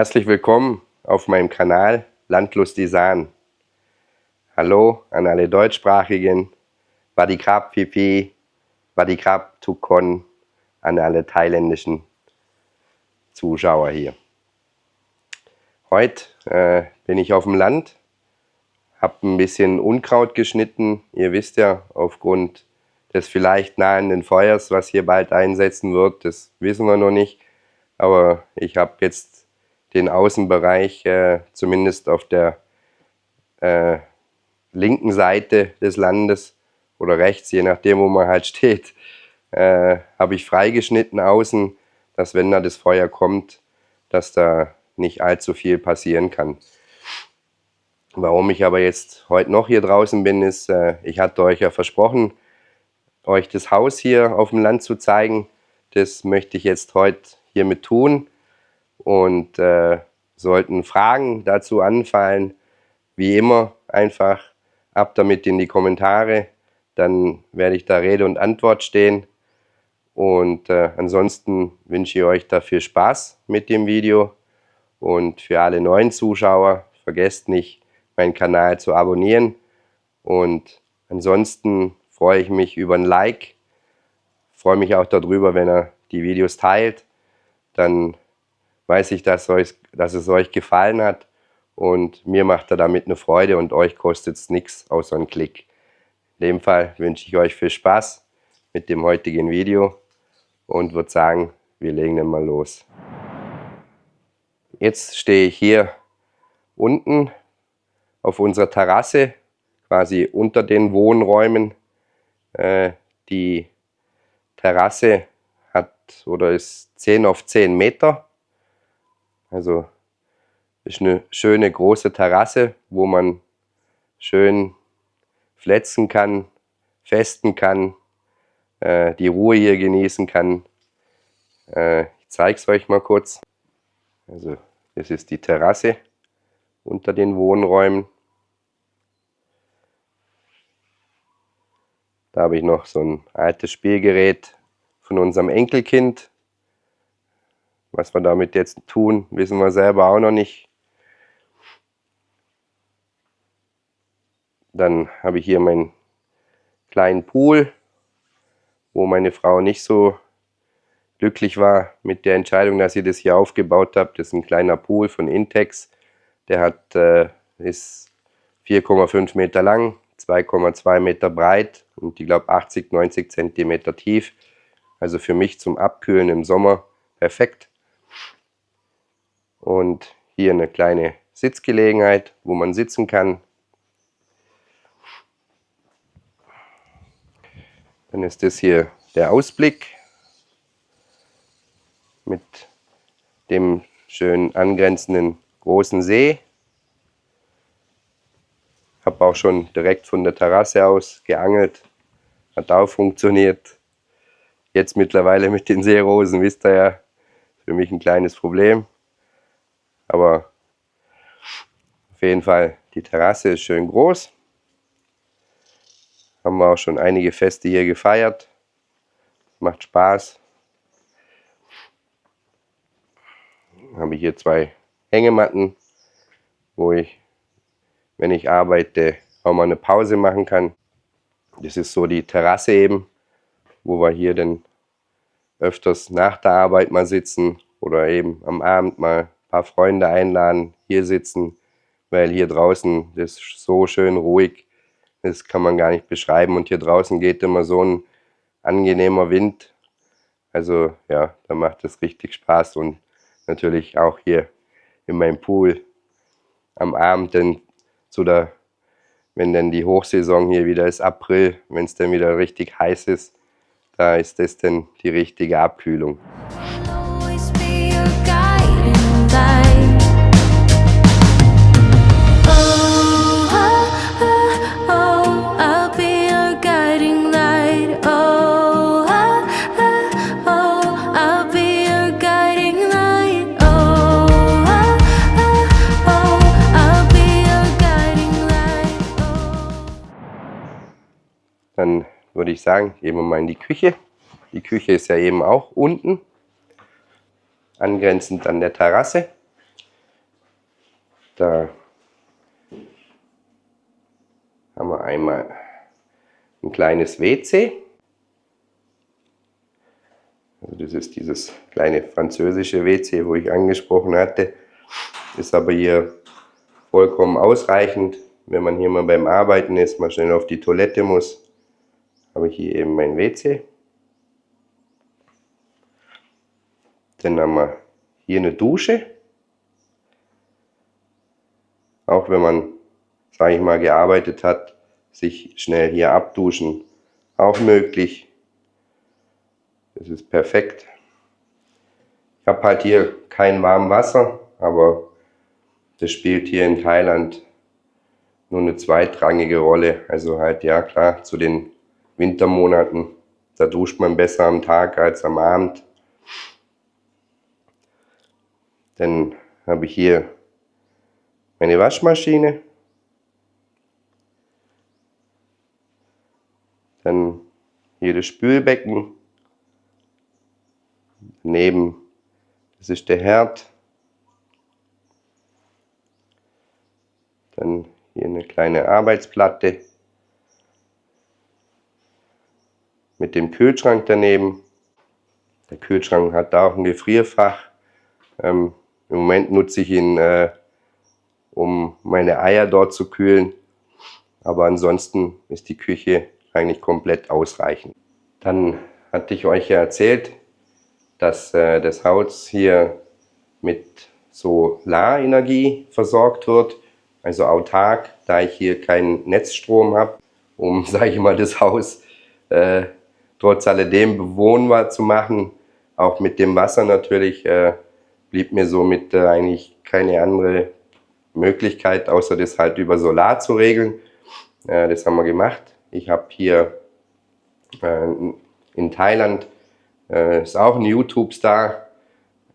Herzlich willkommen auf meinem Kanal Landlustig Saan. Hallo an alle Deutschsprachigen, Waddikrab Pipi, Waddikrab Tukon, an alle thailändischen Zuschauer hier. Heute bin ich auf dem Land, habe ein bisschen Unkraut geschnitten. Ihr wisst ja, aufgrund des vielleicht nahenden Feuers, was hier bald einsetzen wird, das wissen wir noch nicht. Aber ich habe jetzt den Außenbereich zumindest auf der linken Seite des Landes oder rechts, je nachdem wo man halt steht, habe ich freigeschnitten außen, dass wenn da das Feuer kommt, dass da nicht allzu viel passieren kann. Warum ich aber jetzt heute noch hier draußen bin, ist, ich hatte euch ja versprochen, euch das Haus hier auf dem Land zu zeigen. Das möchte ich jetzt heute hiermit tun. Und sollten Fragen dazu anfallen, wie immer einfach ab damit in die Kommentare, dann werde ich da Rede und Antwort stehen. Und ansonsten wünsche ich euch da viel Spaß mit dem Video. Und für alle neuen Zuschauer, vergesst nicht, meinen Kanal zu abonnieren. Und ansonsten freue ich mich über ein Like. Freue mich auch darüber, wenn ihr die Videos teilt. Dann weiß ich, dass es euch gefallen hat, und mir macht er damit eine Freude und euch kostet es nichts außer einen Klick. In dem Fall wünsche ich euch viel Spaß mit dem heutigen Video und würde sagen, wir legen dann mal los. Jetzt stehe ich hier unten auf unserer Terrasse, quasi unter den Wohnräumen. Die Terrasse ist 10 auf 10 Meter. Also ist eine schöne große Terrasse, wo man schön flätzen kann, festen kann, die Ruhe hier genießen kann. Ich zeige es euch mal kurz. Also das ist die Terrasse unter den Wohnräumen. Da habe ich noch so ein altes Spielgerät von unserem Enkelkind. Was wir damit jetzt tun, wissen wir selber auch noch nicht. Dann habe ich hier meinen kleinen Pool, wo meine Frau nicht so glücklich war mit der Entscheidung, dass sie das hier aufgebaut hat. Das ist ein kleiner Pool von Intex. Der ist 4,5 Meter lang, 2,2 Meter breit und ich glaube 80, 90 Zentimeter tief. Also für mich zum Abkühlen im Sommer perfekt. Und hier eine kleine Sitzgelegenheit, wo man sitzen kann. Dann ist das hier der Ausblick mit dem schön angrenzenden großen See. Habe auch schon direkt von der Terrasse aus geangelt. Hat auch funktioniert. Jetzt mittlerweile mit den Seerosen, wisst ihr ja, für mich ein kleines Problem. Aber auf jeden Fall, die Terrasse ist schön groß. Haben wir auch schon einige Feste hier gefeiert. Macht Spaß. Dann habe ich hier 2 Hängematten, wo ich, wenn ich arbeite, auch mal eine Pause machen kann. Das ist so die Terrasse eben, wo wir hier dann öfters nach der Arbeit mal sitzen oder eben am Abend mal ein paar Freunde einladen, hier sitzen, weil hier draußen das ist so schön ruhig, das kann man gar nicht beschreiben, und hier draußen geht immer so ein angenehmer Wind, also ja, da macht es richtig Spaß. Und natürlich auch hier in meinem Pool am Abend, denn wenn dann die Hochsaison hier wieder ist, April, wenn es dann wieder richtig heiß ist, da ist das dann die richtige Abkühlung. Dann würde ich sagen, gehen wir mal in die Küche. Die Küche ist ja eben auch unten, angrenzend an der Terrasse. Da haben wir einmal ein kleines WC. Also das ist dieses kleine französische WC, wo ich angesprochen hatte. Ist aber hier vollkommen ausreichend. Wenn man hier mal beim Arbeiten ist, mal schnell auf die Toilette muss, habe ich hier eben mein WC. Dann haben wir hier eine Dusche. Auch wenn man, sage ich mal, gearbeitet hat, sich schnell hier abduschen, auch möglich. Das ist perfekt. Ich habe halt hier kein warmes Wasser, aber das spielt hier in Thailand nur eine zweitrangige Rolle. Also halt, ja klar, zu den Wintermonaten, da duscht man besser am Tag als am Abend. Dann habe ich hier meine Waschmaschine. Dann hier das Spülbecken. Daneben, das ist der Herd. Dann hier eine kleine Arbeitsplatte mit dem Kühlschrank daneben. Der Kühlschrank hat da auch ein Gefrierfach. Im Moment nutze ich ihn, um meine Eier dort zu kühlen. Aber ansonsten ist die Küche eigentlich komplett ausreichend. Dann hatte ich euch ja erzählt, dass das Haus hier mit Solarenergie versorgt wird, also autark, da ich hier keinen Netzstrom habe, um, sage ich mal, das Haus trotz alledem bewohnbar zu machen. Auch mit dem Wasser natürlich blieb mir somit eigentlich keine andere Möglichkeit, außer das halt über Solar zu regeln. Das haben wir gemacht. Ich habe hier in Thailand, ist auch ein YouTube-Star,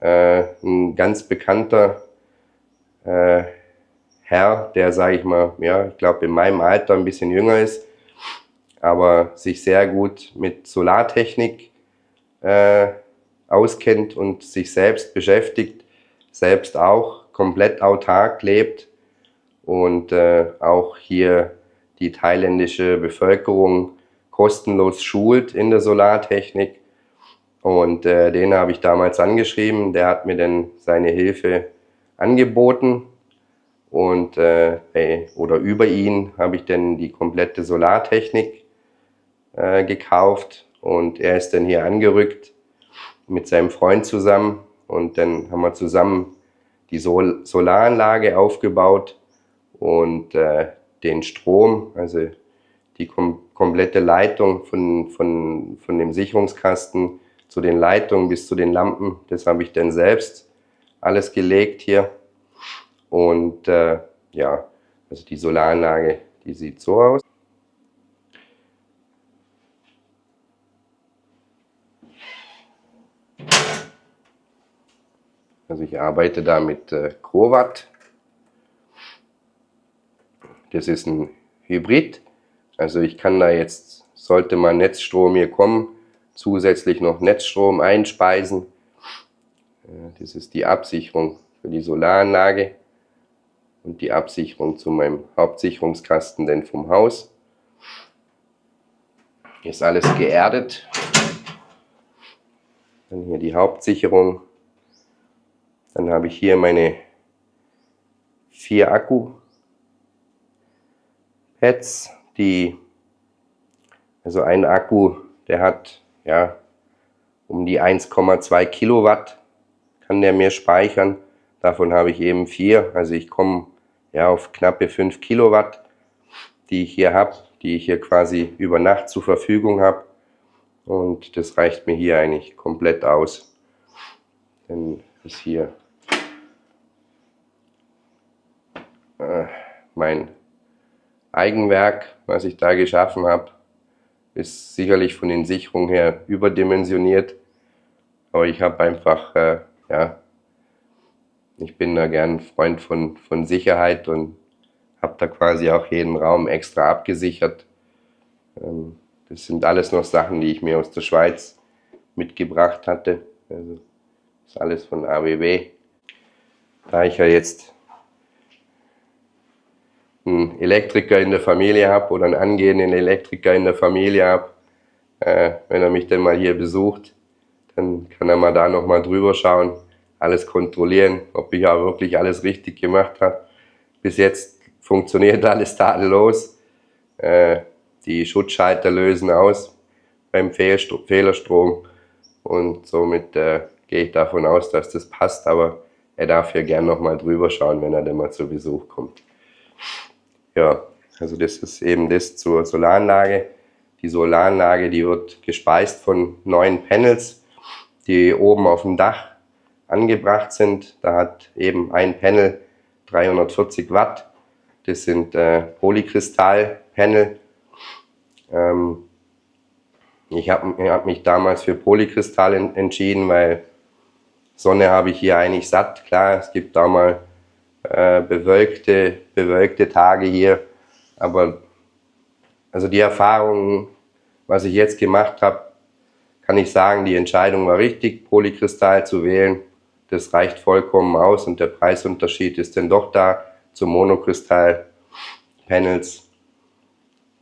ein ganz bekannter Herr, der, sage ich mal, ja, ich glaube in meinem Alter ein bisschen jünger ist, aber sich sehr gut mit Solartechnik auskennt und sich selbst beschäftigt, selbst auch komplett autark lebt und auch hier die thailändische Bevölkerung kostenlos schult in der Solartechnik. Und den habe ich damals angeschrieben, der hat mir dann seine Hilfe angeboten und oder über ihn habe ich dann die komplette Solartechnik gekauft und er ist dann hier angerückt mit seinem Freund zusammen und dann haben wir zusammen die Solaranlage aufgebaut und den Strom, also die komplette Leitung von dem Sicherungskasten zu den Leitungen bis zu den Lampen, das habe ich dann selbst alles gelegt hier. Und ja, also die Solaranlage, die sieht so aus. Also ich arbeite da mit Growatt. Das ist ein Hybrid. Also ich kann da jetzt, sollte mal Netzstrom hier kommen, zusätzlich noch Netzstrom einspeisen. Das ist die Absicherung für die Solaranlage und die Absicherung zu meinem Hauptsicherungskasten denn vom Haus. Hier ist alles geerdet. Dann hier die Hauptsicherung. Dann habe ich hier meine 4 Akku-Pads, also ein Akku, der hat ja um die 1,2 Kilowatt, kann der mir speichern. Davon habe ich eben 4, also ich komme ja auf knappe 5 Kilowatt, die ich hier habe, die ich hier quasi über Nacht zur Verfügung habe. Und das reicht mir hier eigentlich komplett aus. Dann ist hier mein Eigenwerk, was ich da geschaffen habe. Ist sicherlich von den Sicherungen her überdimensioniert. Aber ich habe einfach, ja, ich bin da gern ein Freund von Sicherheit und habe da quasi auch jeden Raum extra abgesichert. Das sind alles noch Sachen, die ich mir aus der Schweiz mitgebracht hatte. Also ist alles von ABB. Da ich ja jetzt einen Elektriker in der Familie habe oder einen angehenden Elektriker in der Familie habe, wenn er mich denn mal hier besucht, dann kann er mal da nochmal drüber schauen, alles kontrollieren, ob ich auch wirklich alles richtig gemacht habe. Bis jetzt funktioniert alles tadellos. Die Schutzschalter lösen aus beim Fehlerstrom und somit gehe ich davon aus, dass das passt, aber er darf ja gern nochmal drüber schauen, wenn er denn mal zu Besuch kommt. Ja, also das ist eben das zur Solaranlage. Die Solaranlage, die wird gespeist von 9 Panels, die oben auf dem Dach angebracht sind. Da hat eben ein Panel 340 Watt. Das sind Polykristall-Panel. Ich hab mich damals für Polykristall entschieden, weil Sonne habe ich hier eigentlich satt. Klar, es gibt da mal bewölkte Tage hier, aber also die Erfahrung, was ich jetzt gemacht habe, kann ich sagen, die Entscheidung war richtig, Polykristall zu wählen. Das reicht vollkommen aus und der Preisunterschied ist dann doch da zu Monokristall-Panels,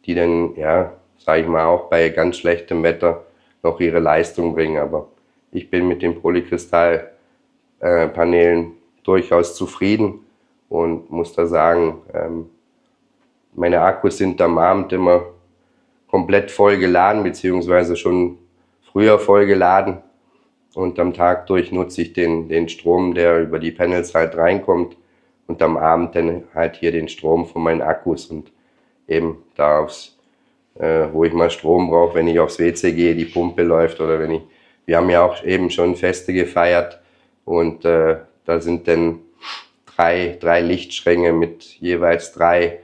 die dann, ja, sage ich mal, auch bei ganz schlechtem Wetter noch ihre Leistung bringen. Aber ich bin mit den Polykristall-Paneelen durchaus zufrieden und muss da sagen, meine Akkus sind am Abend immer komplett voll geladen, beziehungsweise schon früher voll geladen. Und am Tag durch nutze ich den Strom, der über die Panels halt reinkommt. Und am Abend dann halt hier den Strom von meinen Akkus. Und eben da wo ich mal Strom brauche, wenn ich aufs WC gehe, die Pumpe läuft oder wir haben ja auch eben schon Feste gefeiert. Und da sind dann drei Lichtschränke mit jeweils 3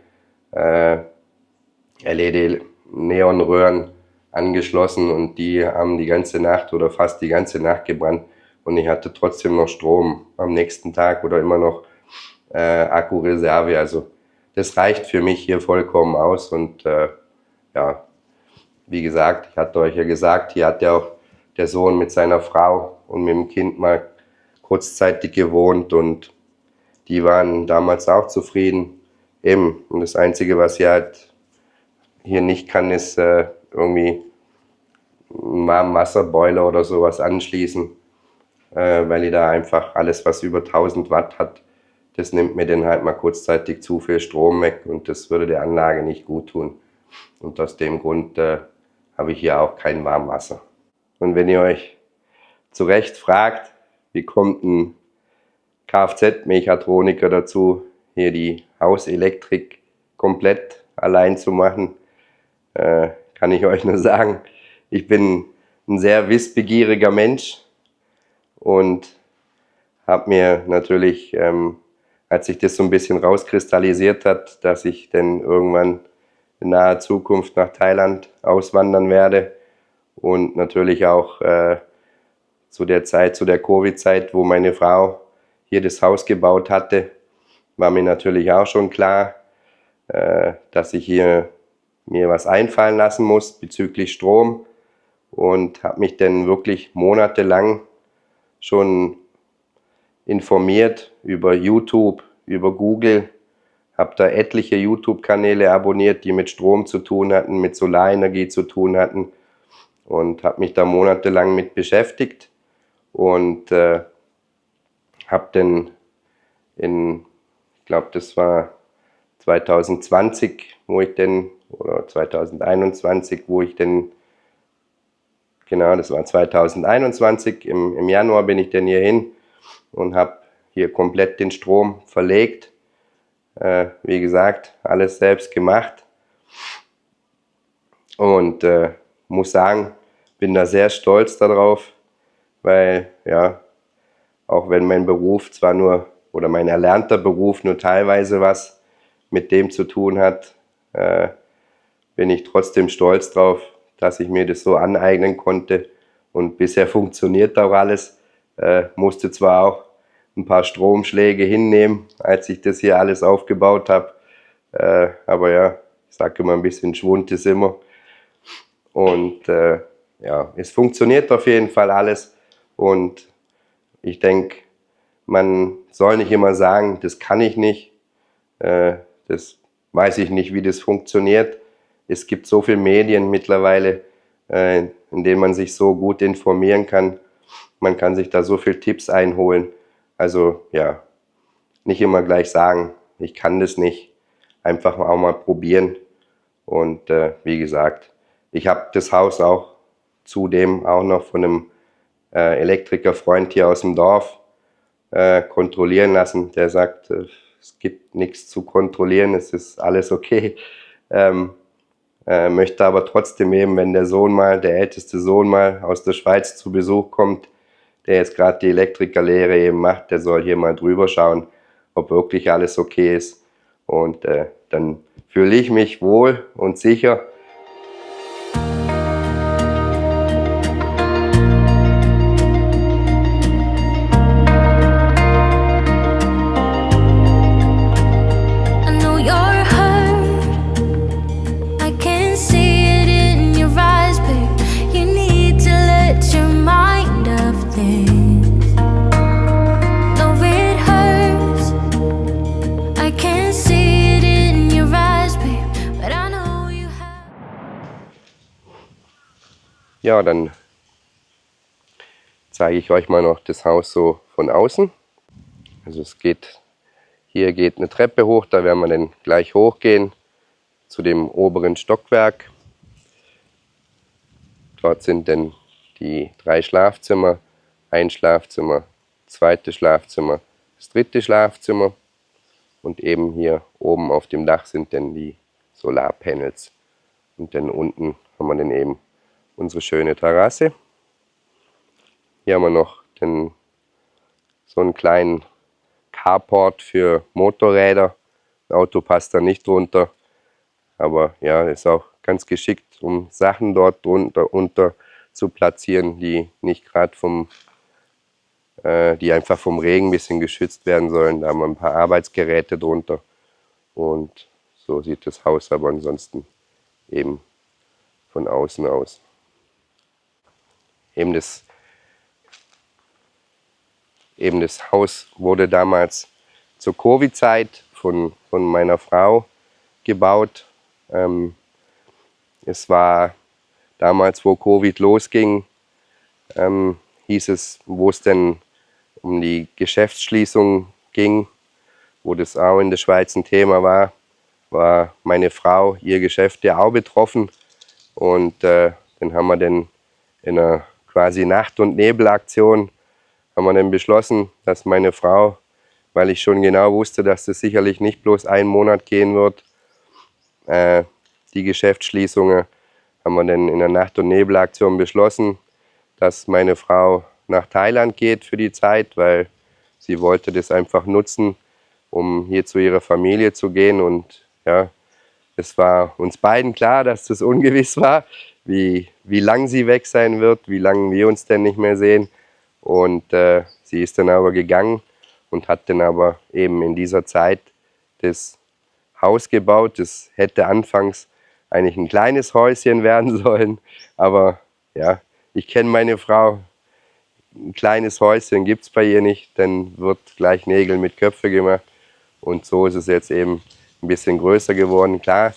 LED-Neonröhren angeschlossen und die haben die ganze Nacht oder fast die ganze Nacht gebrannt und ich hatte trotzdem noch Strom am nächsten Tag oder immer noch Akkureserve. Also das reicht für mich hier vollkommen aus und ja, wie gesagt, ich hatte euch ja gesagt, hier hat ja auch der Sohn mit seiner Frau und mit dem Kind mal kurzzeitig gewohnt und die waren damals auch zufrieden. Eben, und das Einzige, was ich halt hier nicht kann, ist irgendwie einen warmen Wasserboiler oder sowas anschließen, weil ich da einfach alles, was über 1000 Watt hat, das nimmt mir dann halt mal kurzzeitig zu viel Strom weg und das würde der Anlage nicht gut tun. Und aus dem Grund habe ich hier auch kein Warmwasser. Und wenn ihr euch zu Recht fragt, wie kommt ein Kfz-Mechatroniker dazu, hier die Hauselektrik komplett allein zu machen, kann ich euch nur sagen, ich bin ein sehr wissbegieriger Mensch und habe mir natürlich, als sich das so ein bisschen rauskristallisiert hat, dass ich dann irgendwann in naher Zukunft nach Thailand auswandern werde und natürlich auch zu der Covid-Zeit, wo meine Frau hier das Haus gebaut hatte, war mir natürlich auch schon klar, dass ich hier mir was einfallen lassen muss bezüglich Strom und habe mich dann wirklich monatelang schon informiert über YouTube, über Google, habe da etliche YouTube-Kanäle abonniert, die mit Strom zu tun hatten, mit Solarenergie zu tun hatten und habe mich da monatelang mit beschäftigt und habe dann ich glaube, das war 2020, oder 2021, genau, das war 2021, im Januar bin ich dann hier hin und habe hier komplett den Strom verlegt. Wie gesagt, alles selbst gemacht und muss sagen, bin da sehr stolz darauf, weil ja, auch wenn mein Beruf oder mein erlernter Beruf nur teilweise was mit dem zu tun hat, bin ich trotzdem stolz drauf, dass ich mir das so aneignen konnte und bisher funktioniert auch alles. Musste zwar auch ein paar Stromschläge hinnehmen, als ich das hier alles aufgebaut habe, aber ja, ich sage immer, ein bisschen Schwund ist immer und ja, es funktioniert auf jeden Fall alles und ich denke, man soll nicht immer sagen, das kann ich nicht, das weiß ich nicht, wie das funktioniert. Es gibt so viele Medien mittlerweile, in denen man sich so gut informieren kann. Man kann sich da so viele Tipps einholen. Also ja, nicht immer gleich sagen, ich kann das nicht. Einfach auch mal probieren. Und wie gesagt, ich habe das Haus auch zudem auch noch von einem Elektrikerfreund hier aus dem Dorf kontrollieren lassen. Der sagt, es gibt nichts zu kontrollieren, es ist alles okay. Möchte aber trotzdem eben, wenn der Sohn mal, der älteste Sohn mal aus der Schweiz zu Besuch kommt, der jetzt gerade die Elektrikerlehre eben macht, der soll hier mal drüber schauen, ob wirklich alles okay ist. Und dann fühle ich mich wohl und sicher. Ja, dann zeige ich euch mal noch das Haus so von außen. Also hier geht eine Treppe hoch, da werden wir dann gleich hochgehen zu dem oberen Stockwerk. Dort sind dann die 3 Schlafzimmer, ein Schlafzimmer, zweites Schlafzimmer, das dritte Schlafzimmer. Und eben hier oben auf dem Dach sind dann die Solarpanels. Und dann unten haben wir dann eben unsere schöne Terrasse. Hier haben wir noch so einen kleinen Carport für Motorräder. Ein Auto passt da nicht drunter. Aber ja, ist auch ganz geschickt, um Sachen dort drunter zu platzieren, die nicht gerade die einfach vom Regen ein bisschen geschützt werden sollen. Da haben wir ein paar Arbeitsgeräte drunter. Und so sieht das Haus aber ansonsten eben von außen aus. Eben das Haus wurde damals zur Covid-Zeit von meiner Frau gebaut. Es war damals, wo Covid losging, hieß es, wo es denn um die Geschäftsschließung ging, wo das auch in der Schweiz ein Thema war meine Frau, ihr Geschäft ja auch betroffen. Und dann haben wir dann in einer quasi Nacht- und Nebelaktion haben wir dann beschlossen, dass meine Frau, weil ich schon genau wusste, dass das sicherlich nicht bloß 1 Monat gehen wird, die Geschäftsschließungen, haben wir dann in der Nacht- und Nebelaktion beschlossen, dass meine Frau nach Thailand geht für die Zeit, weil sie wollte das einfach nutzen, um hier zu ihrer Familie zu gehen. Und ja, es war uns beiden klar, dass das ungewiss war, wie lang sie weg sein wird, wie lange wir uns denn nicht mehr sehen. Und sie ist dann aber gegangen und hat dann aber eben in dieser Zeit das Haus gebaut. Das hätte anfangs eigentlich ein kleines Häuschen werden sollen, aber ja, ich kenne meine Frau. Ein kleines Häuschen gibt es bei ihr nicht, dann wird gleich Nägel mit Köpfe gemacht. Und so ist es jetzt eben ein bisschen größer geworden. Klar,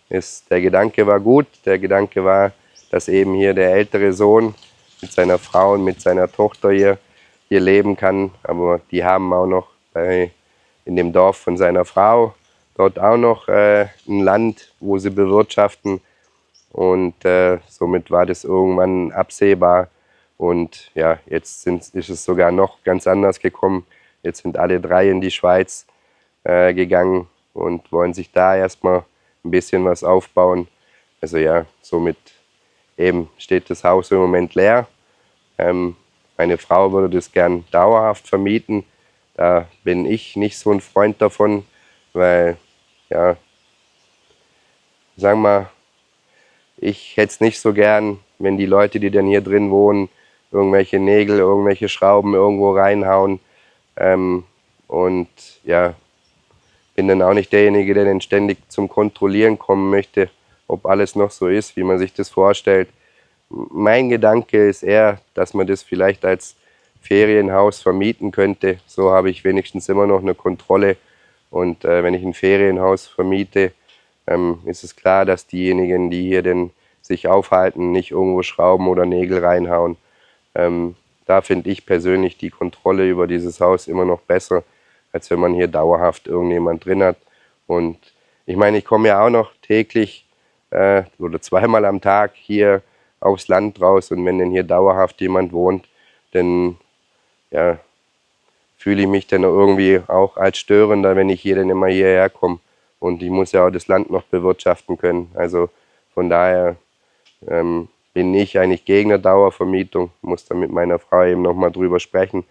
der Gedanke war gut. Der Gedanke war, dass eben hier der ältere Sohn mit seiner Frau und mit seiner Tochter hier leben kann. Aber die haben auch noch in dem Dorf von seiner Frau dort auch noch ein Land, wo sie bewirtschaften. Und somit war das irgendwann absehbar. Und ja, jetzt ist es sogar noch ganz anders gekommen. Jetzt sind alle 3 in die Schweiz gegangen und wollen sich da erstmal ein bisschen was aufbauen. Also ja, somit eben steht das Haus im Moment leer. Meine Frau würde das gern dauerhaft vermieten. Da bin ich nicht so ein Freund davon, weil, ja, sagen wir, ich hätte es nicht so gern, wenn die Leute, die dann hier drin wohnen, irgendwelche Nägel, irgendwelche Schrauben irgendwo reinhauen. Und ja, bin dann auch nicht derjenige, der dann ständig zum Kontrollieren kommen möchte, ob alles noch so ist, wie man sich das vorstellt. Mein Gedanke ist eher, dass man das vielleicht als Ferienhaus vermieten könnte. So habe ich wenigstens immer noch eine Kontrolle Und wenn ich ein Ferienhaus vermiete, ist es klar, dass diejenigen, die hier denn sich aufhalten, nicht irgendwo Schrauben oder Nägel reinhauen. Da finde ich persönlich die Kontrolle über dieses Haus immer noch besser, als wenn man hier dauerhaft irgendjemand drin hat. Und ich meine, ich komme ja auch noch täglich oder zweimal am Tag hier aufs Land raus, und wenn denn hier dauerhaft jemand wohnt, dann ja, fühle ich mich dann irgendwie auch als Störender, wenn ich hier dann immer hierher komme. Und ich muss ja auch das Land noch bewirtschaften können. Also von daher bin ich eigentlich gegen eine Dauervermietung, muss da mit meiner Frau eben nochmal drüber sprechen.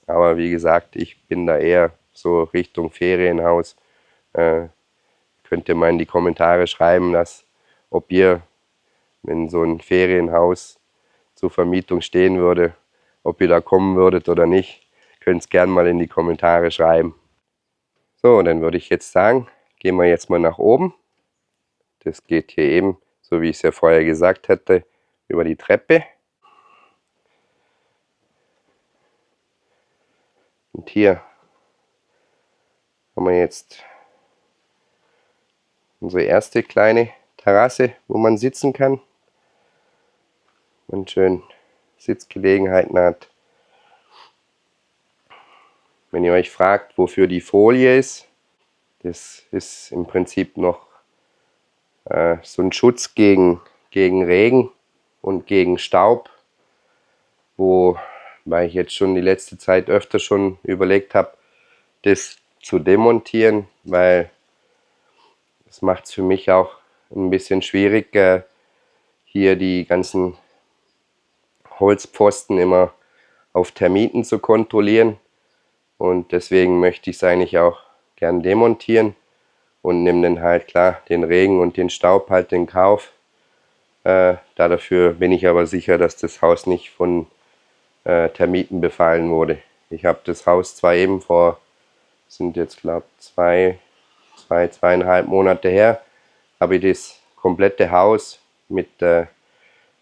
Aber wie gesagt, ich bin da eher so Richtung Ferienhaus. Könnt ihr mal in die Kommentare schreiben, ob ihr, wenn so ein Ferienhaus zur Vermietung stehen würde, ob ihr da kommen würdet oder nicht. Könnt es gerne mal in die Kommentare schreiben. So, dann würde ich jetzt sagen, gehen wir jetzt mal nach oben. Das geht hier eben, so wie ich es ja vorher gesagt hatte, über die Treppe. Und hier haben wir jetzt unsere erste kleine Terrasse, wo man sitzen kann und schön Sitzgelegenheiten hat. Wenn ihr euch fragt, wofür die Folie ist, das ist im Prinzip noch so ein Schutz gegen Regen und gegen Staub, weil ich jetzt schon die letzte Zeit öfter schon überlegt habe, das zu demontieren, weil es macht es für mich auch ein bisschen schwierig, hier die ganzen Holzpfosten immer auf Termiten zu kontrollieren, und deswegen möchte ich es eigentlich auch gern demontieren und nehme dann halt klar den Regen und den Staub halt in Kauf. Dafür bin ich aber sicher, dass das Haus nicht von Termiten befallen wurde. Ich habe das Haus zwar eben sind jetzt glaube zweieinhalb Monate her, habe ich das komplette Haus mit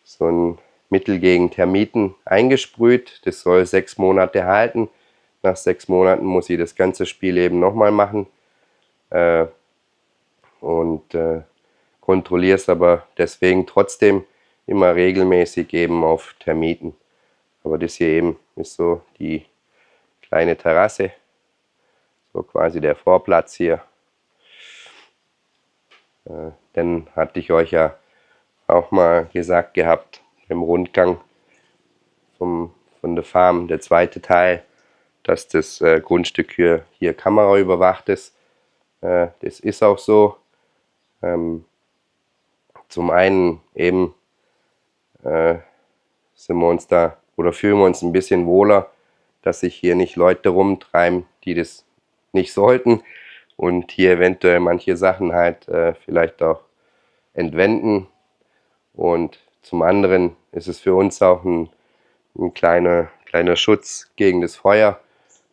so einem Mittel gegen Termiten eingesprüht. Das soll 6 Monate halten. Nach 6 Monaten muss ich das ganze Spiel eben nochmal machen und kontrolliere es aber deswegen trotzdem immer regelmäßig eben auf Termiten. Aber das hier eben ist so die kleine Terrasse, so quasi der Vorplatz hier. Dann hatte ich euch ja auch mal gesagt gehabt, im Rundgang von der Farm, der zweite Teil, dass das Grundstück hier kameraüberwacht ist. Das ist auch so. Zum einen eben sind wir uns da oder fühlen wir uns ein bisschen wohler, dass sich hier nicht Leute rumtreiben, die das nicht sollten, und hier eventuell manche Sachen halt vielleicht auch entwenden. Und zum anderen ist es für uns auch ein kleiner Schutz gegen das Feuer.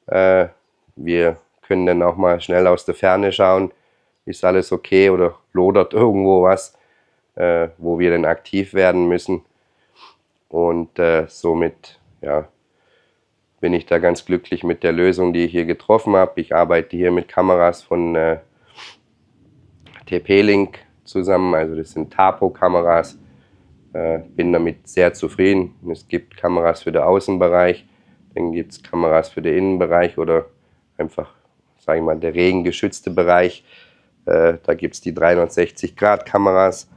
Wir können dann auch mal schnell aus der Ferne schauen, ist alles okay oder lodert irgendwo was, wo wir dann aktiv werden müssen. Und somit ja, bin ich da ganz glücklich mit der Lösung, die ich hier getroffen habe. Ich arbeite hier mit Kameras von TP-Link zusammen, also das sind Tapo-Kameras. Bin damit sehr zufrieden. Es gibt Kameras für den Außenbereich, dann gibt es Kameras für den Innenbereich oder einfach, sage ich mal, der regengeschützte Bereich. Da gibt es die 360-Grad-Kameras.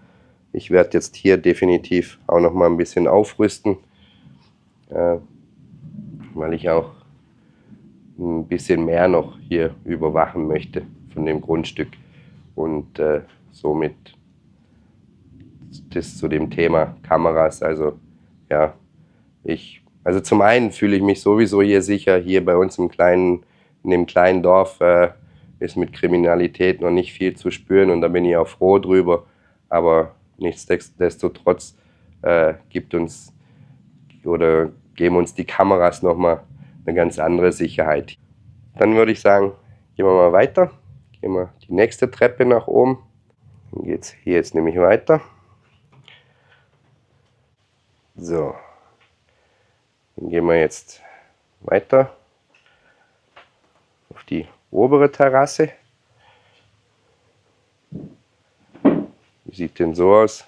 Ich werde jetzt hier definitiv auch noch mal ein bisschen aufrüsten, weil ich auch ein bisschen mehr noch hier überwachen möchte von dem Grundstück und somit das zu dem Thema Kameras. Also ja, also zum einen fühle ich mich sowieso hier sicher. Hier bei uns in dem kleinen Dorf ist mit Kriminalität noch nicht viel zu spüren, und da bin ich auch froh drüber. Aber nichtsdestotrotz geben uns die Kameras nochmal eine ganz andere Sicherheit. Dann würde ich sagen, gehen wir mal weiter. Gehen wir die nächste Treppe nach oben. Dann geht es hier jetzt nämlich weiter. So, dann gehen wir jetzt weiter auf die obere Terrasse. Wie sieht denn so aus?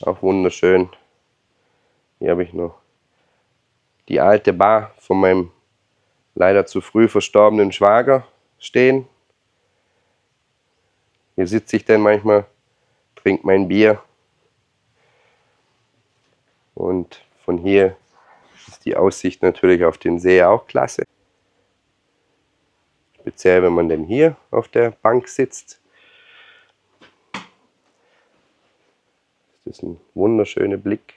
Auch wunderschön. Hier habe ich noch die alte Bar von meinem leider zu früh verstorbenen Schwager stehen. Hier sitze ich dann manchmal, trinke mein Bier. Und von hier ist die Aussicht natürlich auf den See auch klasse. Speziell, wenn man denn hier auf der Bank sitzt. Das ist ein wunderschöner Blick.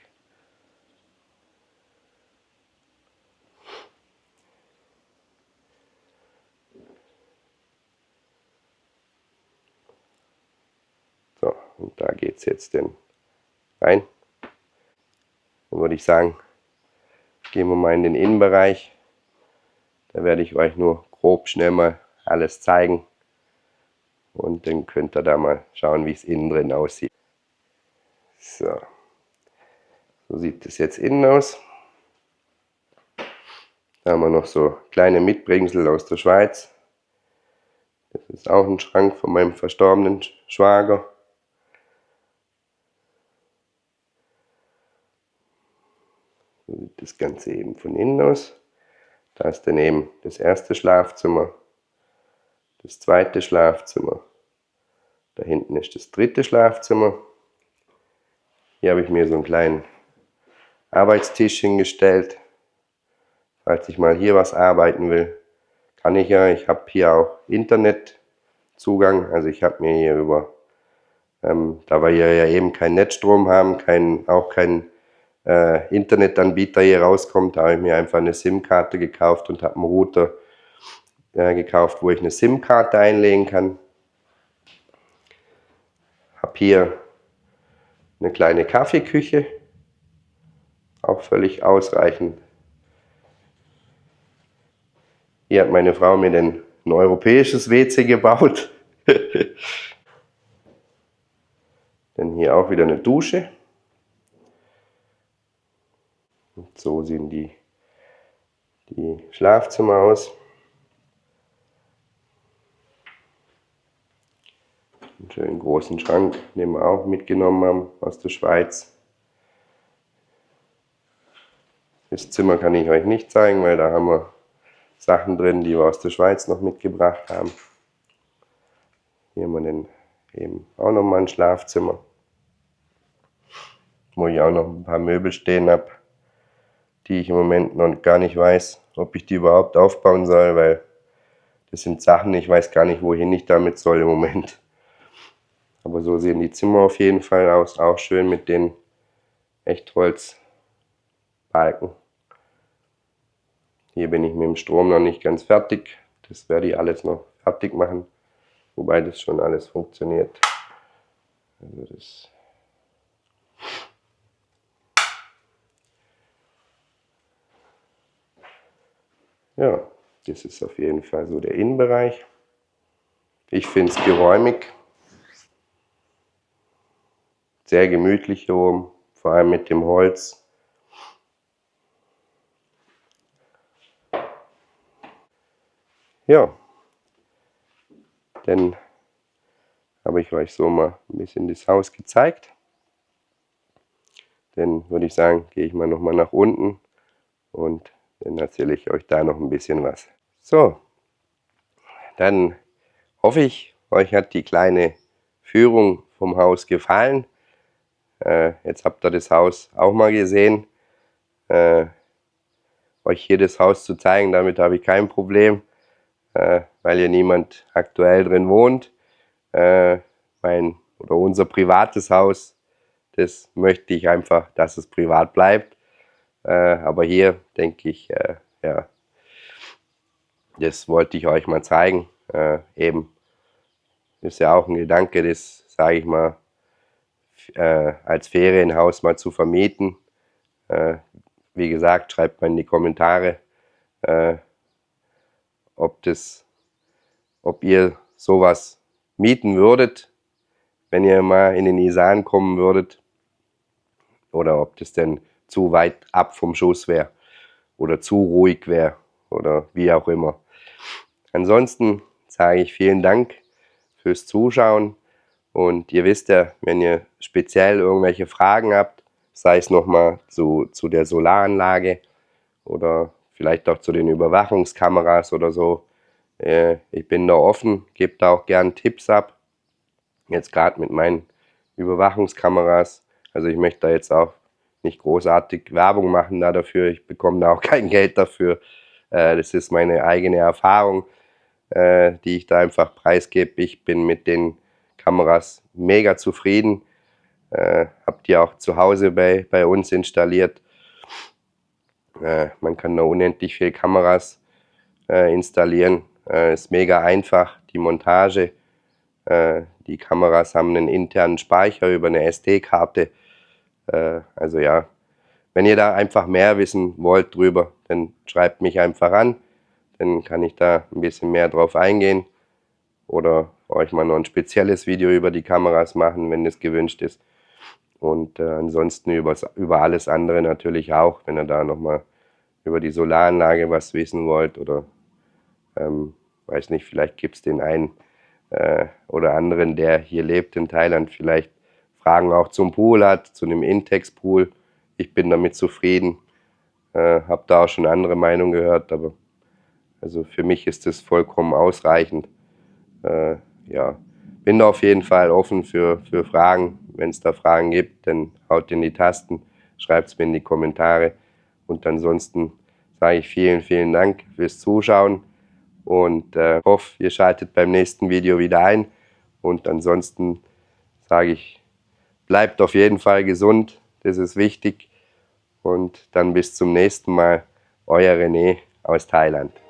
So, und da geht es jetzt denn rein. Dann würde ich sagen, gehen wir mal in den Innenbereich. Da werde ich euch nur grob schnell mal alles zeigen. Und dann könnt ihr da mal schauen, wie es innen drin aussieht. So, so sieht es jetzt innen aus. Da haben wir noch so kleine Mitbringsel aus der Schweiz. Das ist auch ein Schrank von meinem verstorbenen Schwager. So sieht das Ganze eben von innen aus. Da ist daneben das erste Schlafzimmer, das zweite Schlafzimmer. Da hinten ist das dritte Schlafzimmer. Hier habe ich mir so einen kleinen Arbeitstisch hingestellt. Falls ich mal hier was arbeiten will, kann ich ja. Ich habe hier auch Internetzugang. Also ich habe mir hier über, da wir hier ja eben keinen Netzstrom haben, auch kein Internetanbieter hier rauskommt, da habe ich mir einfach eine SIM-Karte gekauft und habe einen Router gekauft, wo ich eine SIM-Karte einlegen kann. Habe hier eine kleine Kaffeeküche, auch völlig ausreichend. Hier hat meine Frau mir ein europäisches WC gebaut. Dann hier auch wieder eine Dusche. Und so sehen die Schlafzimmer aus. Einen schönen großen Schrank, den wir auch mitgenommen haben aus der Schweiz. Das Zimmer kann ich euch nicht zeigen, weil da haben wir Sachen drin, die wir aus der Schweiz noch mitgebracht haben. Hier haben wir dann eben auch nochmal ein Schlafzimmer, wo ich auch noch ein paar Möbel stehen habe, die ich im Moment noch gar nicht weiß, ob ich die überhaupt aufbauen soll, weil das sind Sachen, ich weiß gar nicht, wohin ich damit soll im Moment. Aber so sehen die Zimmer auf jeden Fall aus, auch schön mit den Echtholzbalken. Hier bin ich mit dem Strom noch nicht ganz fertig, das werde ich alles noch fertig machen, wobei das schon alles funktioniert. Also das ja, das ist auf jeden Fall so der Innenbereich. Ich finde es geräumig, sehr gemütlich hier oben, vor allem mit dem Holz. Ja, dann habe ich euch so mal ein bisschen das Haus gezeigt. Dann würde ich sagen, gehe ich mal nochmal nach unten und dann erzähle ich euch da noch ein bisschen was. So, dann hoffe ich, euch hat die kleine Führung vom Haus gefallen. Jetzt habt ihr das Haus auch mal gesehen. Euch hier das Haus zu zeigen, damit habe ich kein Problem, weil hier niemand aktuell drin wohnt. Unser privates Haus, das möchte ich einfach, dass es privat bleibt. Aber hier denke ich, ja, das wollte ich euch mal zeigen. Eben ist ja auch ein Gedanke, das sage ich mal, als Ferienhaus mal zu vermieten. Wie gesagt, schreibt mal in die Kommentare, ob ihr sowas mieten würdet, wenn ihr mal in den Isan kommen würdet, oder ob das denn zu weit ab vom Schuss wäre. oder zu ruhig wäre oder wie auch immer. Ansonsten sage ich vielen Dank fürs Zuschauen und ihr wisst ja, wenn ihr speziell irgendwelche Fragen habt, sei es nochmal zu der Solaranlage oder vielleicht auch zu den Überwachungskameras oder so, ich bin da offen, gebe da auch gern Tipps ab, jetzt gerade mit meinen Überwachungskameras, also ich möchte da jetzt auch nicht großartig Werbung machen dafür, ich bekomme da auch kein Geld dafür, das ist meine eigene Erfahrung, die ich da einfach preisgebe. Ich bin mit den Kameras mega zufrieden, habe die auch zu Hause bei uns installiert. Man kann da unendlich viele Kameras installieren, ist mega einfach, die Montage. Die Kameras haben einen internen Speicher über eine SD-Karte. Also ja, wenn ihr da einfach mehr wissen wollt drüber, dann schreibt mich einfach an. Dann kann ich da ein bisschen mehr drauf eingehen oder euch mal noch ein spezielles Video über die Kameras machen, wenn das gewünscht ist. Und ansonsten über alles andere natürlich auch, wenn ihr da nochmal über die Solaranlage was wissen wollt oder weiß nicht, vielleicht gibt es den einen oder anderen, der hier lebt in Thailand, vielleicht Fragen auch zum Pool hat, zu einem Intex-Pool. Ich bin damit zufrieden, habe da auch schon andere Meinungen gehört, aber also für mich ist das vollkommen ausreichend. Ja, bin da auf jeden Fall offen für Fragen. Wenn es da Fragen gibt, dann haut in die Tasten, schreibt es mir in die Kommentare. Und ansonsten sage ich vielen, vielen Dank fürs Zuschauen und hoffe, ihr schaltet beim nächsten Video wieder ein. Und ansonsten sage ich, bleibt auf jeden Fall gesund, das ist wichtig. Und dann bis zum nächsten Mal, euer René aus Thailand.